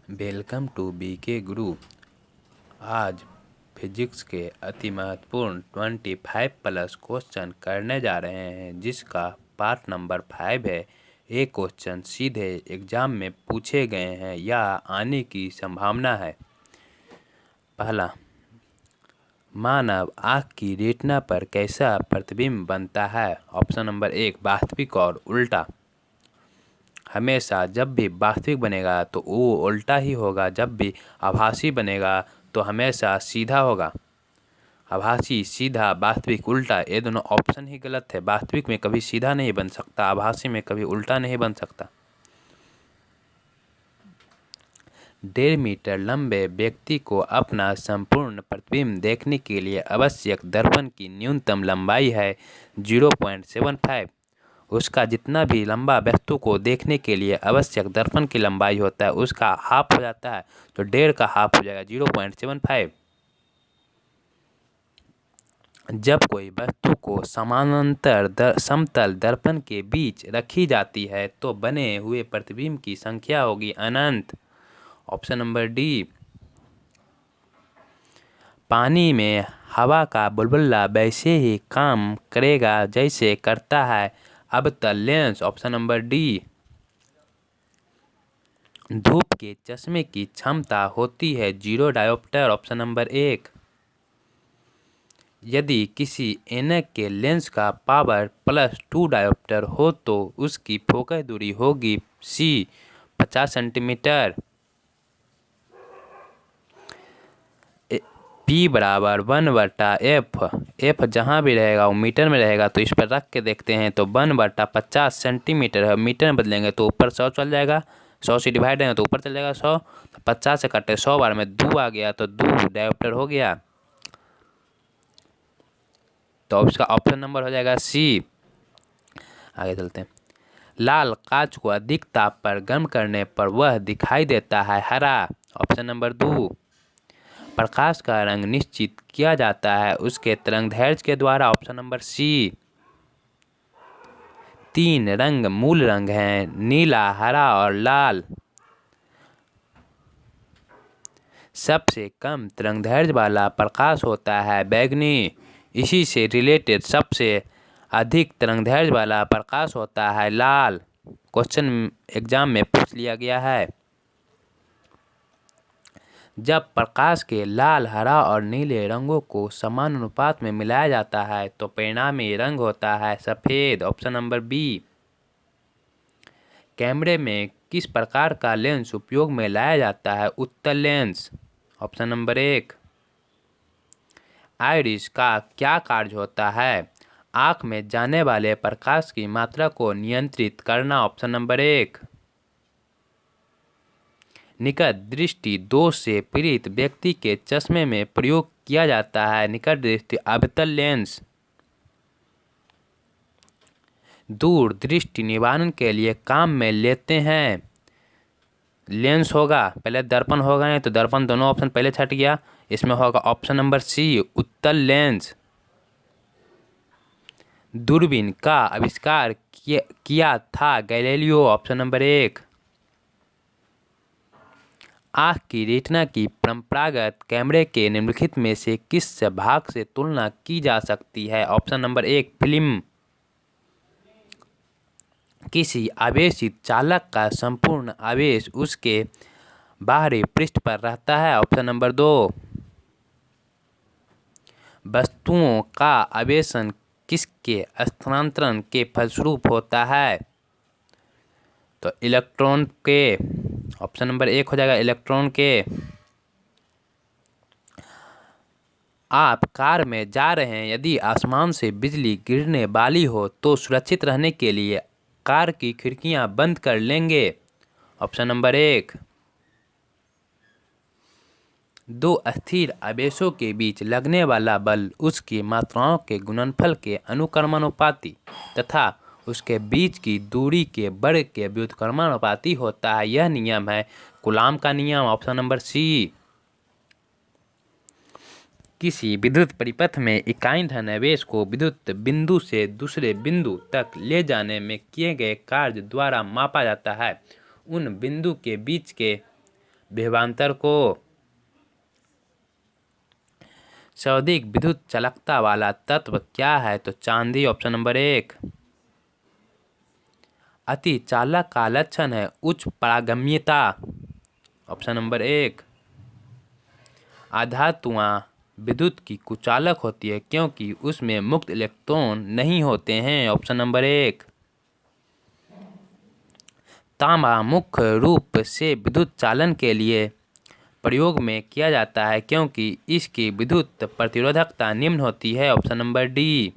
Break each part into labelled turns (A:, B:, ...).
A: Welcome to BK गुरु। आज physics के अति महत्वपूर्ण 25+ क्वेश्चन करने जा रहे हैं, जिसका पार्ट नंबर 5 है। ये क्वेश्चन सीधे एग्जाम में पूछे गए हैं या आने की संभावना है। पहला, मानव आँख की रेटिना पर कैसा प्रतिबिंब बनता है? ऑप्शन नंबर 1, वास्तविक और उल्टा। हमेशा जब भी वास्तविक बनेगा तो वो उल्टा ही होगा, जब भी आभासी बनेगा तो हमेशा सीधा होगा। आभासी, सीधा, वास्तविक, उल्टा, ये दोनों ऑप्शन ही गलत है। वास्तविक में कभी सीधा नहीं बन सकता, आभासी में कभी उल्टा नहीं बन सकता। 1.5 मीटर लंबे व्यक्ति को अपना संपूर्ण प्रतिबिंब देखने के लिए आवश्यक दर्पण की न्यूनतम लंबाई है 0.75। उसका जितना भी लंबा वस्तु को देखने के लिए आवश्यक दर्पण की लंबाई होता है, उसका हाफ हो जाता है, तो 1.5 का हाफ हो जाएगा 0.75। जब कोई वस्तु को समानांतर समतल दर्पण के बीच रखी जाती है तो बने हुए प्रतिबिंब की संख्या होगी अनंत। Option number D. पानी में हवा का बुलबुला वैसे ही काम करेगा जैसे करता है अवतल लेंस। Option number D. धूप के चश्मे की क्षमता होती है 0 डायोप्टर। Option number 1। यदि किसी ऐनक के लेंस का पावर +2 डायोप्टर हो तो उसकी फोकस दूरी होगी सी 50 सेंटीमीटर। P बराबर 1/f। एफ जहाँ भी रहेगा वो मीटर में रहेगा, तो इस पर रख के देखते हैं तो 1/50 सेंटीमीटर है। मीटर में बदलेंगे तो ऊपर 100 चल जाएगा, 100 से डिवाइड है तो ऊपर चल जाएगा 100। तो 50 से कटे 100 बार में 2 आ गया, तो 2 डायोप्टर हो गया। तो इसका ऑप्शन नंबर हो जाएगा सी। आगे चलते हैं। लाल कांच को अधिक ताप पर गर्म करने पर वह दिखाई देता है हरा। Option number 2। प्रकाश का रंग निश्चित किया जाता है उसके तरंगदैर्घ्य के द्वारा। ऑप्शन नंबर सी। 3 रंग मूल रंग हैं, नीला, हरा और लाल। सबसे कम तरंगदैर्घ्य वाला प्रकाश होता है बैगनी। इसी से रिलेटेड सबसे अधिक तरंगदैर्घ्य वाला प्रकाश होता है लाल। क्वेश्चन एग्जाम में पूछ लिया गया है। जब प्रकाश के लाल, हरा और नीले रंगों को समान अनुपात में मिलाया जाता है तो परिणामी रंग होता है सफ़ेद। Option number B. कैमरे में किस प्रकार का लेंस उपयोग में लाया जाता है? उत्तल लेंस। Option number 1। आइरिस का क्या कार्य होता है? आँख में जाने वाले प्रकाश की मात्रा को नियंत्रित करना। Option number 1। निकट दृष्टि दोष से पीड़ित व्यक्ति के चश्मे में प्रयोग किया जाता है निकट दृष्टि अवतल लेंस। दूर दृष्टि निवारण के लिए काम में लेते हैं लेंस होगा, पहले दर्पण होगा, नहीं तो दर्पण दोनों ऑप्शन पहले छट गया। इसमें होगा ऑप्शन नंबर सी उत्तल लेंस। दूरबीन का आविष्कार किया था गैलीलियो। Option number 1। आँख की रेटिना की परंपरागत कैमरे के निम्नलिखित में से किस भाग से तुलना की जा सकती है? Option number 1 film. किसी आवेशित चालक का संपूर्ण आवेश उसके बाहरी पृष्ठ पर रहता है। Option number 2। वस्तुओं का आवेशन किसके स्थानांतरण के फलस्वरूप होता है? तो इलेक्ट्रॉन के। ऑप्शन नंबर 1 हो जाएगा इलेक्ट्रॉन के। आप कार में जा रहे हैं, यदि आसमान से बिजली गिरने वाली हो तो सुरक्षित रहने के लिए कार की खिड़कियां बंद कर लेंगे। Option number 1। दो स्थिर आवेशों के बीच लगने वाला बल उसकी मात्राओं के गुणनफल के अनुक्रमानुपाती तथा उसके बीच की दूरी के वर्ग के व्युत्क्रमानुपाती होता है। यह नियम है कूलाम का नियम। Option number C. किसी विद्युत परिपथ में इकाई धनावेश को विद्युत बिंदु से दूसरे बिंदु तक ले जाने में किए गए कार्य द्वारा मापा जाता है। उन बिंदु के बीच के विभवांतर को सर्वाधिक विद्युत चालकता वाला तत्व क्या है? तो चांदी, ऑप्शन नंबर 1। अति चालक का लक्षण है उच्च पारगम्यता, ऑप्शन नंबर 1। आधातुआं विद्युत की कुचालक होती है क्योंकि उसमें मुक्त इलेक्ट्रॉन नहीं होते हैं, ऑप्शन नंबर 1। तांबा मुख्य रूप से विद्युत चालन के लिए प्रयोग में किया जाता है क्योंकि इसकी विद्युत प्रतिरोधकता निम्न होती है, ऑप्शन नंबर डी।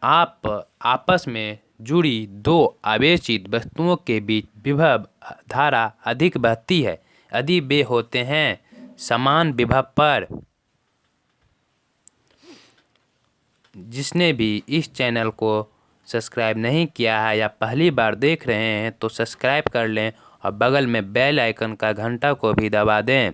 A: आप आपस में जुड़ी दो आवेशित वस्तुओं के बीच विभव धारा अधिक बहती है यदि वे होते हैं समान विभव पर। जिसने भी इस चैनल को सब्सक्राइब नहीं किया है या पहली बार देख रहे हैं तो सब्सक्राइब कर लें और बगल में बेल आइकन का घंटा को भी दबा दें।